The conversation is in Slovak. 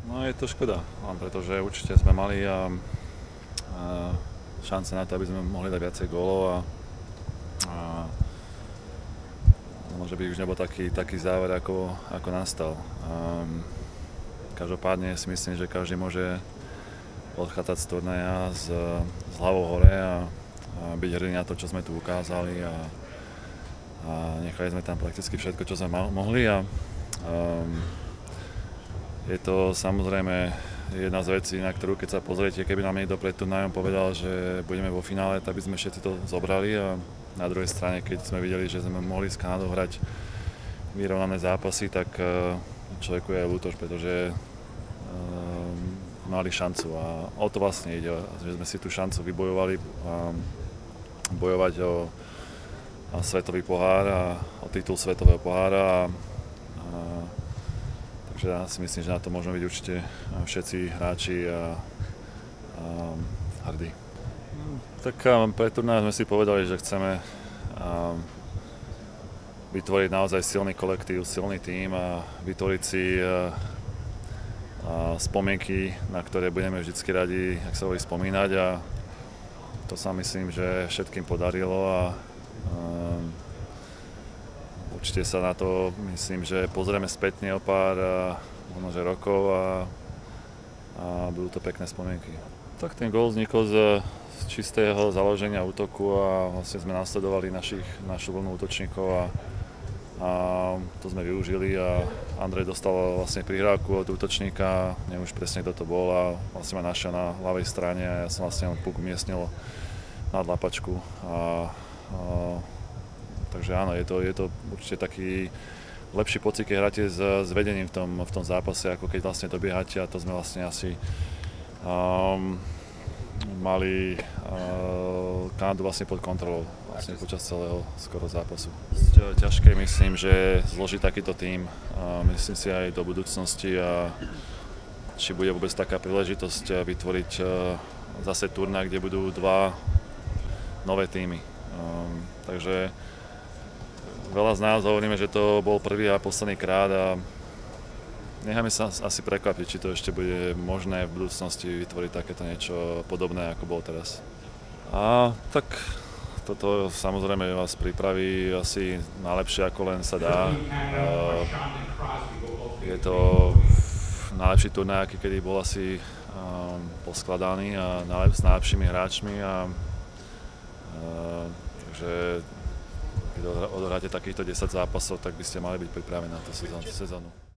No je to škoda, pretože určite sme mali šance na to, aby sme mohli dať viacej gólov a možno by už nebol taký záver, ako nastal. Každopádne si myslím, že každý môže odchádzať z turnaja s hlavou hore a byť hrdý na to, čo sme tu ukázali a nechali sme tam prakticky všetko, čo sme mohli je to samozrejme jedna z vecí, na ktorú keď sa pozriete, keby nám niekto pred turnajom povedal, že budeme vo finále, tak by sme všetci to zobrali a na druhej strane, keď sme videli, že sme mohli s Kanadou hrať vyrovnané zápasy, tak človeku je ľúto, pretože mali šancu a o to vlastne ide, že sme si tú šancu vybojovali bojovať o svetový pohár a o titul svetového pohára takže ja si myslím, že na to môžeme byť určite všetci hráči a hrdí. Tak pre turnaj sme si povedali, že chceme vytvoriť naozaj silný kolektív, silný tím a vytvoriť si spomienky, na ktoré budeme vždy radi, ak sa hovorí, spomínať a to sa myslím, že všetkým podarilo a určite sa na to, myslím, že pozrieme spätne o pár možno, že rokov a budú to pekné spomienky. Tak ten gól vznikol z čistého založenia útoku a vlastne sme nasledovali našu vlnu útočníkov a to sme využili a Andrej dostal vlastne prihrávku od útočníka, neviem už presne kto to bol a vlastne ma našiel na ľavej strane a ja som vlastne puk umiestnil nad lapačku takže áno, je to určite taký lepší pocit, keď hráte s vedením v tom zápase, ako keď vlastne dobiehate a to sme vlastne asi mali Kanadu vlastne pod kontrolou vlastne počas celého skoro zápasu. Ťažké myslím, že zložiť takýto tím, myslím si aj do budúcnosti a či bude vôbec taká príležitosť vytvoriť zase turnaj, kde budú dva nové týmy. Takže veľa z nás hovoríme, že to bol prvý a posledný krát a necháme sa asi prekvapiť, či to ešte bude možné v budúcnosti vytvoriť takéto niečo podobné, ako bolo teraz. Tak toto samozrejme vás pripraví asi najlepšie, ako len sa dá. Je to najlepší turnaj, aký kedy bol asi poskladaný a s najlepšími hráčmi takže keď odohráte takýchto 10 zápasov, tak by ste mali byť pripravení na tú sezónu.